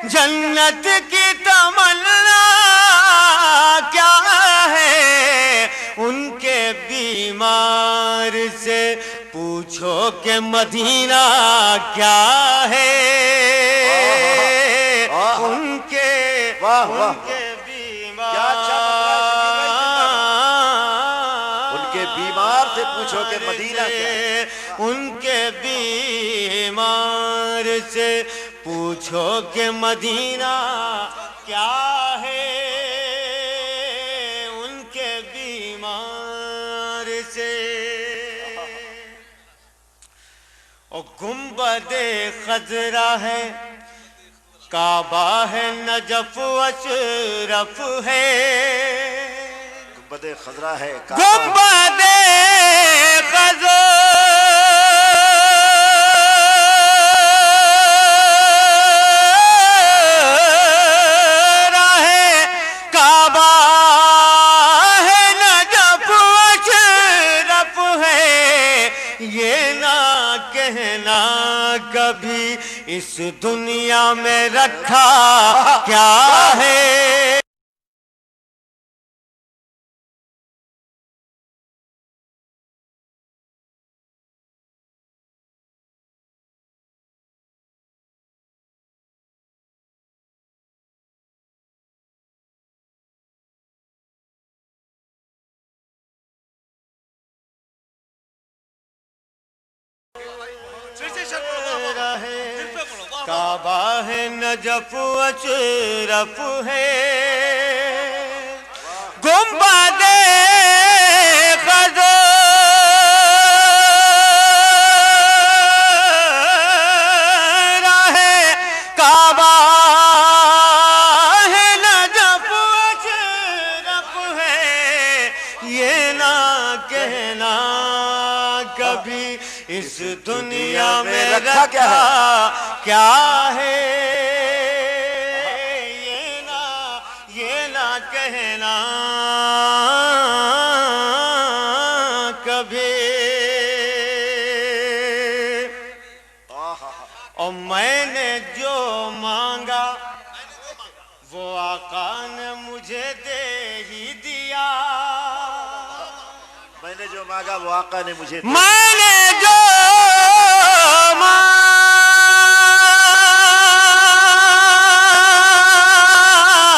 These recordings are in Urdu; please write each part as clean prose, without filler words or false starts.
جنت کی تمنا کیا ہے ان کے بیمار سے پوچھو کہ مدینہ کیا ہے ان کے بیمار سے پوچھو کہ مدینہ کیا ہے ان کے بیمار سے پوچھو کہ مدینہ کیا ہے ان کے بیمار سے اور گنبد خضرا ہے کعبہ ہے نجف اشرف ہے گنبد خضرا ہے گنبد خضرا ہے کعبہ ہے نجف اشرف ہے یہ نہ کہنا کبھی اس دنیا میں رکھا کیا ہے کعبہ ہے نجف اشرف ہے گنبد خضرا ہے کعبہ ہے نجف اشرف ہے یہ نہ کہنا کبھی اس دنیا میں رکھا کیا ہے یہ نہ کہنا کبھی اور میں نے جو مانگا وہ آقا نے مجھے دے ہی دیا میں نے جو مانگا وہ آقا نے مجھے دے میں نے جو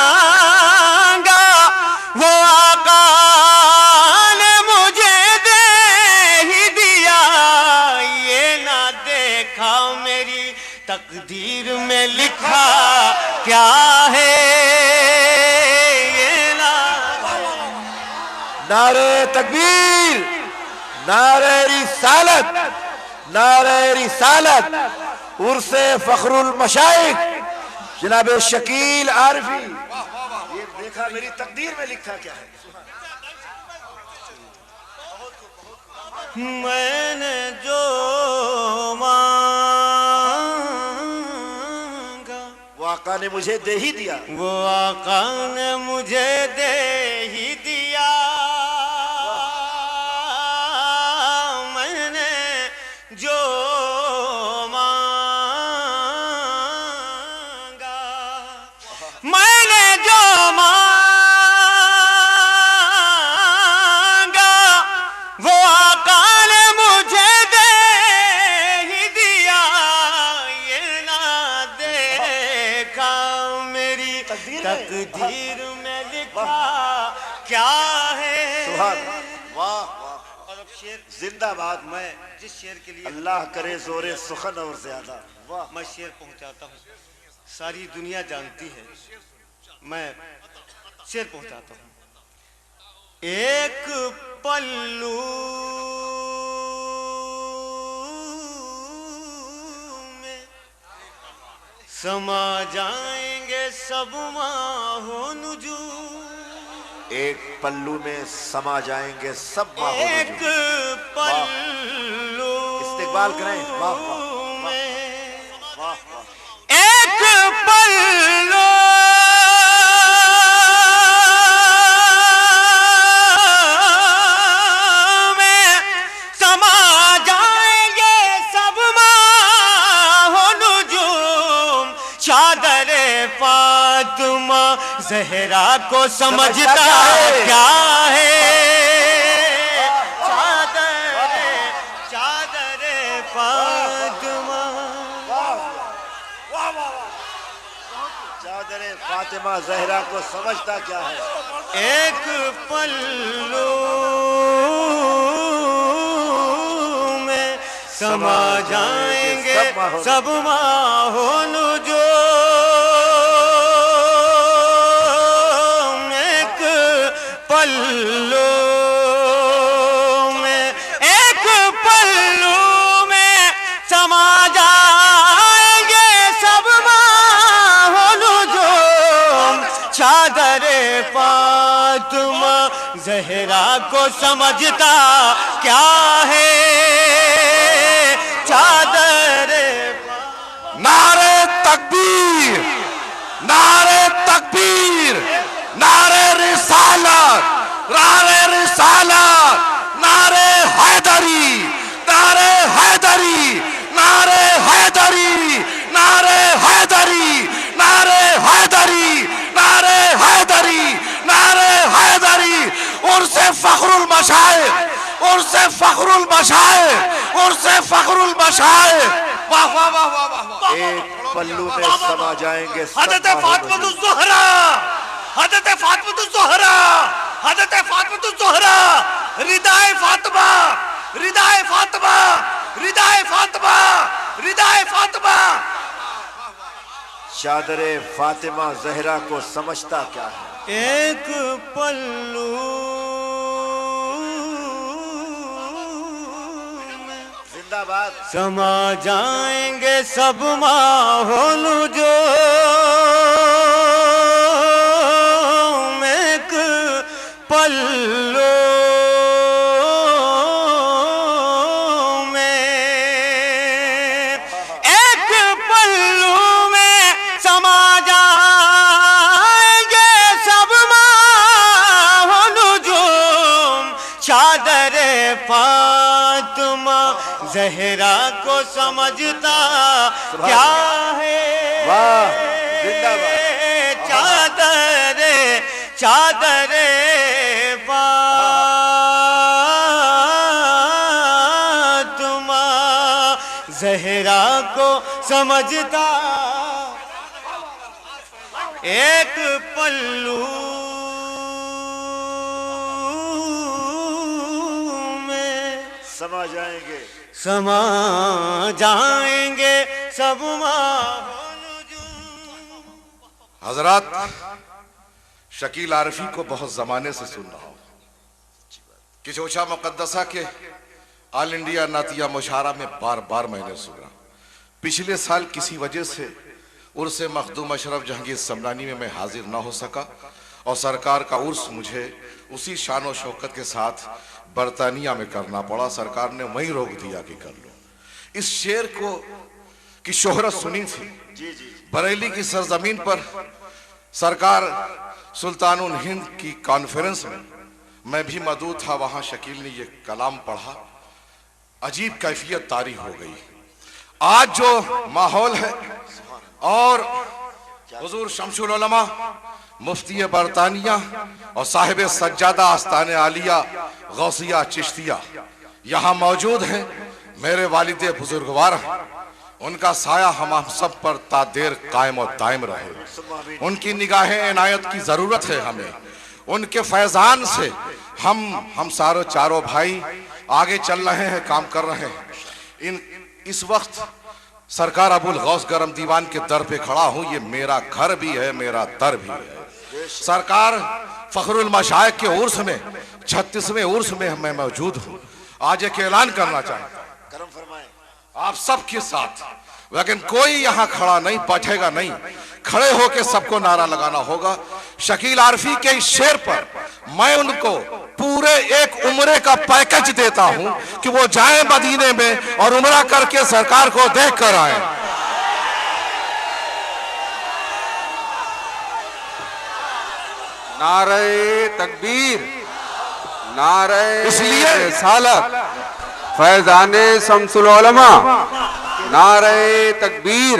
مانگا وہ آقا نے مجھے دے ہی دیا یہ نہ دیکھا میری تقدیر میں لکھا کیا ہے یہ نعرہ تکبیر نعرہ رسالت نعرہ رسالت عرس فخر المشائخ جناب شکیل عارفی یہ دیکھا میری تقدیر میں لکھا کیا ہے میں نے جو مانگا وہ آقا نے مجھے دے ہی دیا وہ آقا نے مجھے دے ہی دیا میں نے جو مانگا میں نے جو مانگا وہ آقا نے مجھے دے ہی دیا یہ نہ دیکھا میری تقدیر میں لکھا کیا ہے واہ اور اب شعر زندہ باد میں جس شعر کے لیے اللہ کرے زور سخن اور زیادہ میں شعر پہنچاتا ہوں ساری دنیا جانتی ہے میں شعر پہنچاتا ہوں ایک پلو میں سما جائیں گے سب ماہ و نجوم ایک پلو میں سما جائیں گے سب ماہ و نجوم ایک پلو استقبال کریں واہ واہ واہ ایک پلو میں سما جائیں گے سب ماہ و نجوم چادر فاطمہ زہرا کو سمجھتا کیا ہے؟ چادر فاطمہ، چادر فاطمہ زہرا کو سمجھتا کیا ہے؟ ایک پلو میں سما جائیں گے سب ماہو نجوم، ایک پلو میں، ایک پلو میں سما جائیں گے سب ماہو نجوم، چادر فاطمہ زہرا کو سمجھتا کیا ہے؟ چادر نعرے تکبیر، نعرے تکبیر، نعرے رسالت، نعرے رسالت، نعرے حیدری، نعرے حیدری، نعرے حیدری، نعرے حیدری، نعرے حیدری، نعرے حیدری، نعرے حیدری، عرس فخر المشائخ، عرس فخر المشائخ، عرس فخر المشائخ۔ واہ واہ واہ واہ واہ۔ ایک پلو میں سما جائیں گے سب حضرت ماہو فاطمہ نجوم۔ الزہرا، حضرت فاطمہ الزہرا، حضرت فاطمہ الزہرا، ردائے فاطمہ، ردائے فاطمہ، ردائے فاطمہ، ردائے فاطمہ۔ چادر فاطمہ زہرا کو سمجھتا کیا ہے؟ ایک پلو میں زندہ باد۔ سما جائیں گے سب ماہو نجوم، ایک پلو میں، ایک پلو میں سما جائیں گے سب ماہو نجوم، چادر فاطمہ زہرا کو سمجھتا کیا ہے؟ واہ، زندہ باد۔ چادر چادر فاطمہ زہرا کو سمجھتا، ایک پلو میں سما جائیں گے سما جائیں گے سب ماہو نجوم۔ حضرات، شکیل عارفی کو بہت زمانے سے سن رہا ہوں کہ چوچا مقدسہ کے آل انڈیا نعتیہ مشاعرہ میں بار بار میں نے سنا۔ پچھلے سال کسی وجہ سے عرس مخدوم اشرف جہانگیر سمرانی میں حاضر نہ ہو سکا، اور سرکار کا عرس مجھے اسی شان و شوکت کے ساتھ برطانیہ میں کرنا پڑا۔ سرکار نے وہیں روک دیا کہ کر لو۔ اس شعر کو کی شہرت سنی تھی بریلی کی سرزمین پر، سرکار سلطان الہند کی کانفرنس میں بھی موجود تھا۔ وہاں شکیل نے یہ کلام پڑھا، عجیب کیفیت طاری ہو گئی۔ آج جو ماحول ہے، اور حضور شمس العلماء مفتی برطانیہ اور صاحب سجادہ آستان عالیہ غوثیہ چشتیہ یہاں موجود ہیں، میرے والد بزرگوار ہیں، ان کا سایہ ہم سب پر تا دیر قائم و دائم رہے۔ ان کی نگاہ عنایت کی ضرورت ہے ہمیں، ان کے فیضان سے ہم سارے چاروں بھائی آگے چل رہے ہیں، کام کر رہے ہیں۔ اس وقت سرکار ابو الغوث گرم دیوان کے در پہ کھڑا ہوں، یہ میرا گھر بھی ہے، میرا در بھی ہے۔ سرکار فخر المشائخ کے عرس میں 36ویں عرس میں میں موجود ہوں۔ آج ایک اعلان کرنا چاہتا ہوں کرم فرمائیں۔ آپ سب کے ساتھ، لیکن کوئی یہاں کھڑا نہیں، بیٹھے گا نہیں، کھڑے ہو کے سب کو نعرہ لگانا ہوگا۔ شکیل عارفی کے اس شعر پر میں ان کو پورے ایک عمرے کا پیکج دیتا ہوں کہ وہ جائیں مدینے میں اور عمرہ کر کے سرکار کو دیکھ کر آئیں۔ نعرہ تکبیر، نعرہ اس لیے رسالت، فیضان شمس العلماء، نعرہ تکبیر،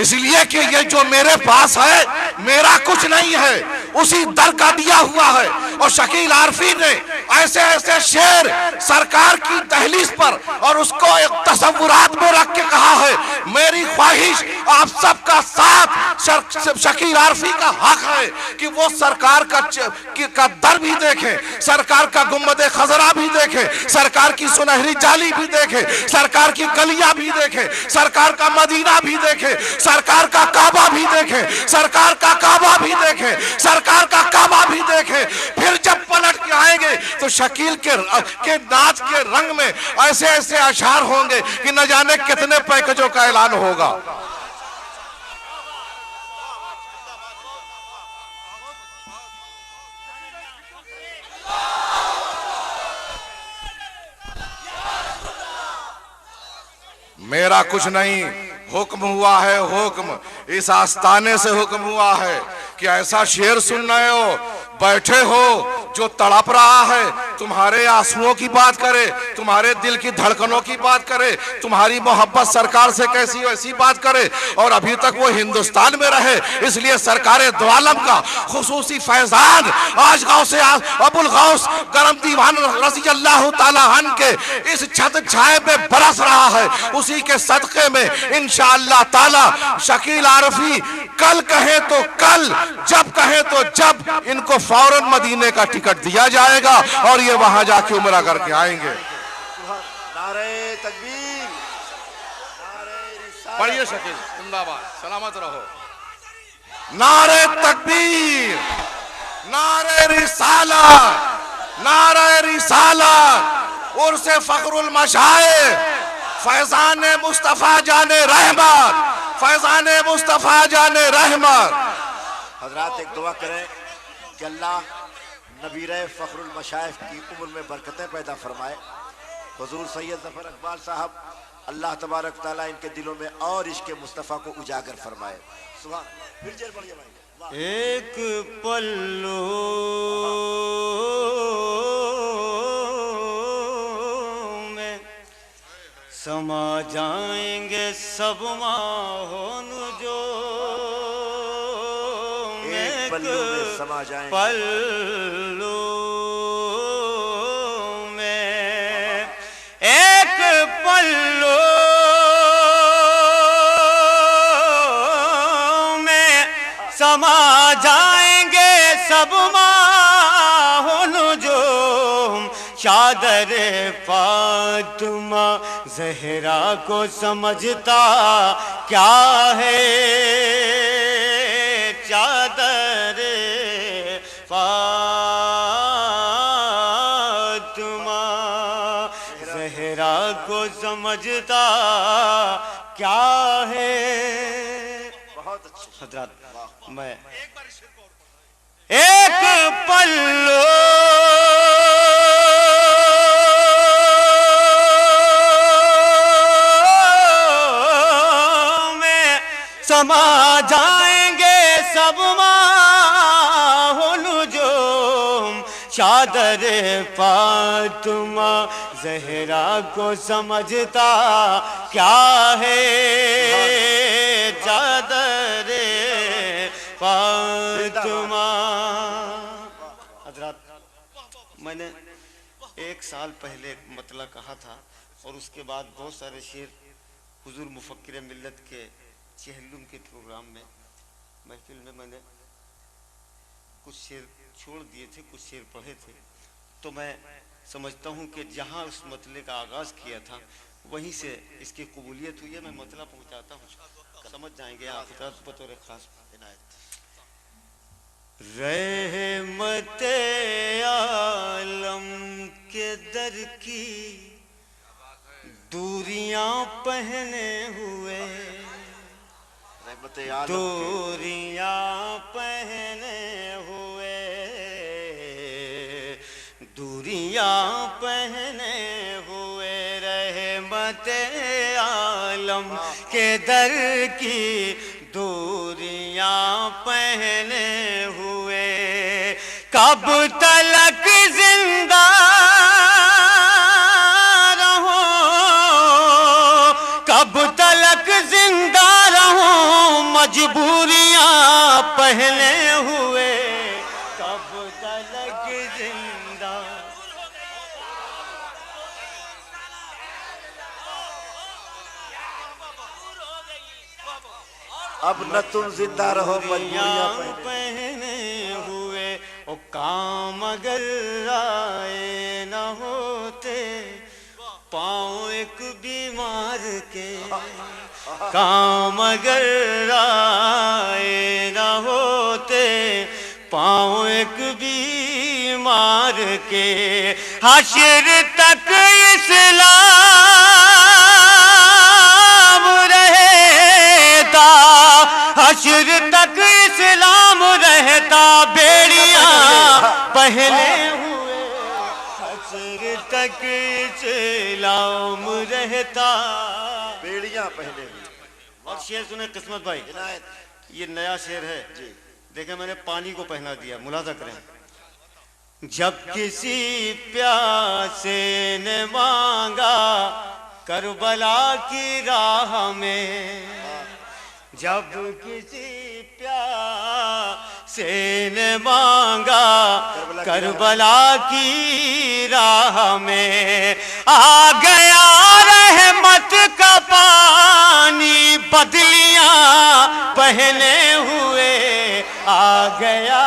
اس لیے کہ یہ جو میرے پاس ہے میرا کچھ نہیں ہے، اسی در کا دیا ہوا ہے۔ اور شکیل عارفی نے ایسے ایسے شعر سرکار کی دہلیز پر اور اس کو ایک تصورات میں رکھ کے کہا ہے، میری خواہش آپ سب کا ساتھ شکیل عارفی کا حق ہے کہ وہ سرکار کا در بھی دیکھیں، سرکار کا گنبد خضرا بھی دیکھیں، سرکار کی سنہری جالی بھی دیکھیں، سرکار کی گلیاں بھی دیکھیں، سرکار کا مدینہ بھی دیکھیں، سرکار کا کعبہ بھی دیکھیں، سرکار کا کعبہ بھی دیکھیں، سرکار کا کعبہ بھی دیکھیں۔ پھر جب پلٹ کے آئیں گے تو شکیل کے ناچ کے رنگ میں ایسے ایسے اشعار ہوں گے کہ نہ جانے کتنے پیکجوں کا اعلان ہوگا۔ میرا کچھ نہیں، حکم ہوا ہے حکم، اس آستانے سے حکم ہوا ہے کہ ایسا شعر سن رہے ہو، بیٹھے ہو جو تڑپ رہا ہے، تمہارے آنسوؤں کی بات کرے، تمہارے دل کی دھڑکنوں کی بات کرے، تمہاری محبت سرکار سے کیسی ویسی بات کرے، اور ابھی تک وہ ہندوستان میں رہے۔ اس لیے سرکار دو عالم کا خصوصی فیضان آج غوث ابو الغوث کرم دیوان رضی اللہ تعالیٰ عنہ کے اس چھت چھائے میں برس رہا ہے۔ اسی کے صدقے میں انشاءاللہ تعالیٰ شکیل عارفی کل کہیں تو کل، جب کہیں تو جب، ان کو فوراً مدینے کا ٹکٹ دیا جائے گا اور یہ وہاں جا کے عمرہ کر کے آئیں گے۔ نعرہ تکبیر، نعرہ رسالت۔ پڑھیے شکیل، زندہ باد، سلامت رہو۔ نعرہ تکبیر، نعرہ رسالت، نعرہ رسالت، عرس فخر المشائخ، فیضان مصطفیٰ جان رحمت، فیضان مصطفیٰ جان رحمت۔ حضرات ایک دعا کریں کہ اللہ نبیرہ فخر المشائخ کی عمر میں برکتیں پیدا فرمائے۔ حضور سید ظفر اقبال صاحب، اللہ تبارک تعالیٰ ان کے دلوں میں اور عشق مصطفیٰ کو اجاگر فرمائے۔ سبحان، پھر جیل پڑھیے بھائی۔ ایک پلو میں سما جائیں گے سب ماہون جو، ایک پلو میں سما جائیں گے، پلو میں ایک پلو میں سما جائیں گے سب ماہ نجوم۔ چادر فاطمہ زہرا کو سمجھتا کیا ہے، چادر فاطمہ زہرا کو سمجھتا کیا ہے۔ بہت اچھے حضرات، میں ایک پلو میں سما جائیں گے سب ماہ نجوم۔ چادر فاطمہ زہرا کو سمجھتا کیا ہے، چادر فاطمہ۔ حضرات، میں نے ایک سال پہلے مطلع کہا تھا اور اس کے بعد بہت سارے شعر حضور مفکر ملت کے چہلم کے پروگرام میں محفل میں نے کچھ شعر چھوڑ دیے تھے، کچھ شعر پڑھے تھے، تو میں سمجھتا ہوں کہ جہاں اس مطلع کا آغاز کیا تھا وہیں سے اس کی قبولیت ہوئی ہے۔ میں مطلع پہنچاتا ہوں، سمجھ جائیں گے آپ حضرات بطور خاص عنایت۔ رحمت عالم کے در کی دوریاں پہنے ہوئے، رحمت عالم دوریاں پہنے ہوئے، دوریاں پہنے ہوئے، رحمت عالم کے در کی دوریاں پہنے ہوئے، کب تلک زندہ رہو پہلے ہوئے کب تلک زندہ. اب نہ تم زندہ رہو مجبوریاں پہنے ہوئے او کام اگر آئے نہ ہوتے پاؤں ایک بیمار کے. کام اگر آئے نہ ہوتے پاؤں ایک بیمار کے. حشر تک اسلام رہتا حشر تک اسلام رہتا بیڑیاں پہلے ہوئے حشر تک اسلام رہتا. بیڑیاں پہلے ہوئی. اور شعر سنیں قسمت بھائی, عنایت یہ نیا شعر ہے. جی دیکھیں میں نے پانی کو پہنا دیا, ملاحظہ کریں. جب کسی پیاسے نے مانگا کربلا کی راہ میں, جب کسی پیاسے نے مانگا کربلا کی راہ میں, آ گیا رحمت کا پانی بدلیاں پہنے ہوئے. آ گیا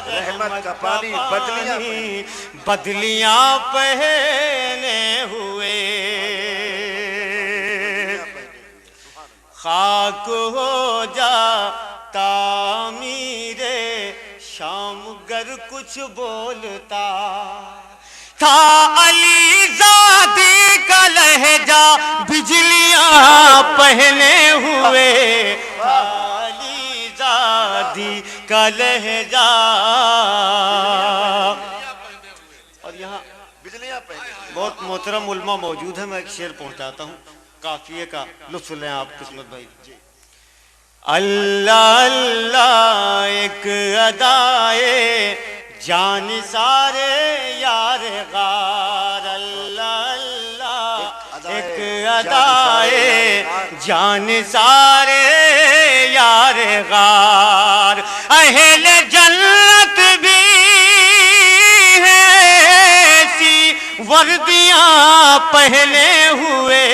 رحمت کا پانی بدلیاں پہنے ہوئے. خاک ہو جا تعمیر شام گر کچھ بولتا تھا علی زادی کا لہجہ بجلیاں پہنے ہوئے. علی زادی کا لہجہ. اور یہاں بجلیاں پہلے بہت محترم علماء موجود ہیں, میں ایک شعر پہنچاتا ہوں, قافیے کا لطف لیں آپ قسمت بھائی. اللہ اللہ ایک ادائے جان سارے یار غار. اللہ اللہ ایک ادائے جان سارے یار غار. اہل جنت بھی ہیں ایسی وردیاں پہنے ہوئے.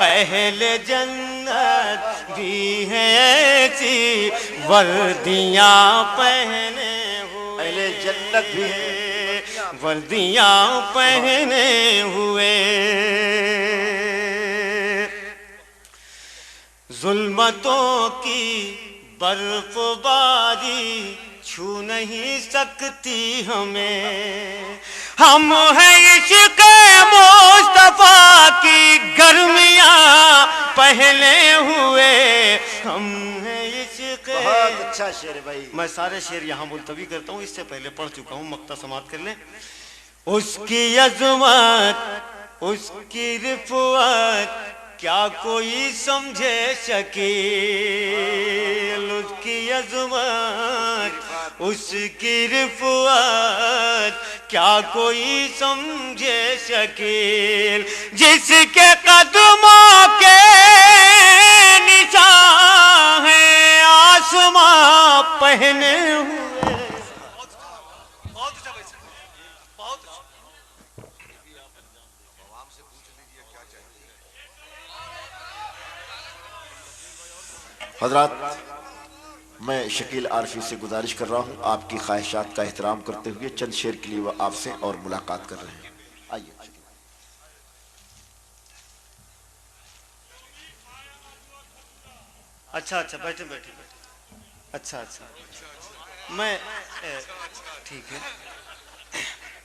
اہل جنت بھی ہیں ایسی وردیاں پہنے ہوئے. اہل جنت بھی وردیاں پہنے ہوئے. ظلمتوں کی برف باری چھو نہیں سکتی ہمیں, ہم ہیں عشق مصطفیٰ کی گرمیاں پہنے ہوئے. ہم ہیں عشق. بہت اچھا شعر بھائی. میں سارے شعر یہاں ملتوی کرتا ہوں, اس سے پہلے پڑھ چکا ہوں, مقطع سماعت کر لیں. اس کی عظمت اس کی رفعت کیا کوئی سمجھے شکیل. اس کی عظمت اس کی رفعت کیا کوئی سمجھے شکیل. جس کے قدموں کے نشان ہیں آسماں پہنے ہوئے. حضرات, میں شکیل عارفی سے گزارش کر رہا ہوں آپ کی خواہشات کا احترام کرتے ہوئے چند شعر کے لیے وہ آپ سے اور ملاقات کر رہے ہیں. آئیے. اچھا بیٹھے. اچھا میں ٹھیک ہے.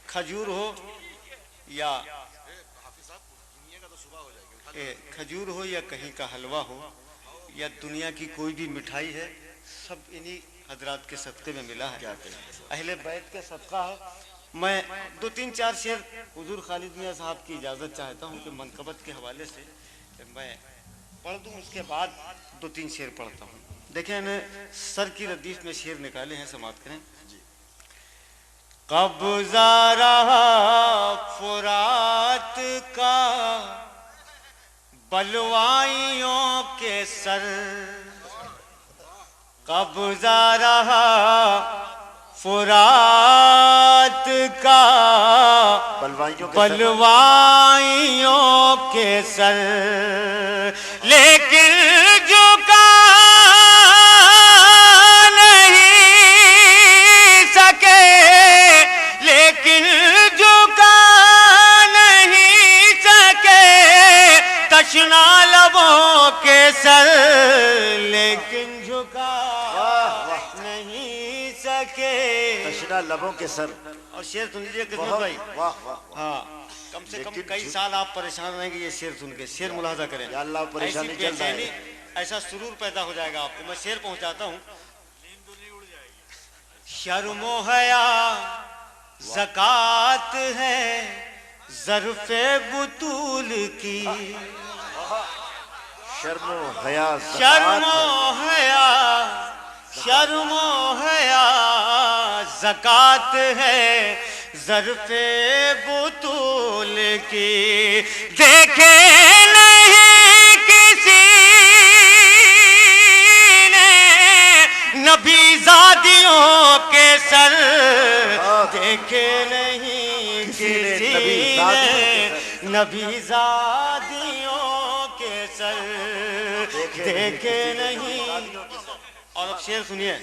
کھجور ہو یا کھجور ہو یا کہیں کا حلوہ ہو یا دنیا کی کوئی بھی مٹھائی ہے, سب انہی حضرات کے صدقے میں ملا ہے. اہل بیت کے صدقہ ہے. میں 2-3-4 شعر حضور خالد میاں صاحب کی اجازت چاہتا ہوں کہ منقبت کے حوالے سے میں پڑھ دوں, اس کے بعد 2-3 شعر پڑھتا ہوں. دیکھیں نے سر کی ردیف میں شعر نکالے ہیں, سماعت کریں. قبضہ رہا فرات کا بلوائیوں کے سر, قبضہ رہا فرات کا بلوائیوں کے سر، لیکن جھکا نہیں سکے، لیکن جھکا نہیں سکے تشنا لبوں کے سر، لیکن جھکا نہیں سکے تشنا لبوں کے سر. اور شعر سن لیجیے قسمت بھائی. واہ واہ. ہاں کم سے کم کئی سال آپ پریشان رہیں گے یہ شعر سن کے. شعر ملاحظہ کریں. یا اللہ پریشانی ایسی چل رہا بے ہے. چینی، ایسا سرور پیدا ہو جائے گا آپ کو. میں شعر پہنچاتا ہوں. شرم و حیا زکات ہے ظرف بطول کی، شرم و حیا شرم و حیا، شرم و حیا زکات ہے ظرف بطول کی. دیکھے نہیں کسی نے نبی زادیوں کے سر، دیکھے نہیں کسی نے نبی زادیوں کے سر، دیکھے نہیں. اور اب شعر سنیے،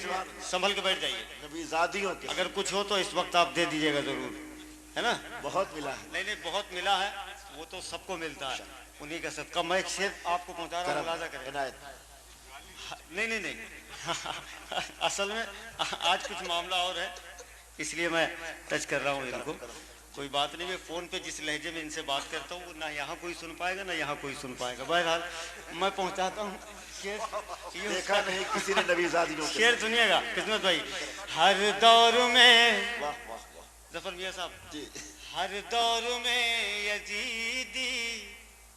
سنبھل کے بیٹھ جائیے. نبی زادیوں کے اگر کچھ ہو تو اس وقت آپ دے دیجیے گا ضرور، ہے نا. بہت ملا ہے. نہیں نہیں بہت ملا ہے، وہ تو سب کو ملتا ہے، انہی کا صدقہ. میں ایک شعر آپ کو پہنچا رہا ہوں، ملاحظہ کریں. عنایت. نہیں نہیں نہیں اصل میں آج کچھ معاملہ اور ہے، اس لیے میں ٹچ کر رہا ہوں ان کو. کوئی بات نہیں، میں فون پہ جس لہجے میں ان سے بات کرتا ہوں نہ یہاں کوئی سن پائے گا نہ یہاں کوئی سن پائے گا. بہرحال میں پہنچاتا ہوں. دیکھا نہیں کسی نے نبی زادیوں کے. شعر سنیے گا قسمت بھائی. ہر دور میں ظفر میاں صاحب، ہر دور میں یزیدی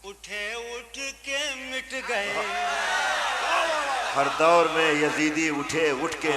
اٹھے اٹھ کے مٹ گئے، ہر دور میں یزیدی اٹھے اٹھ کے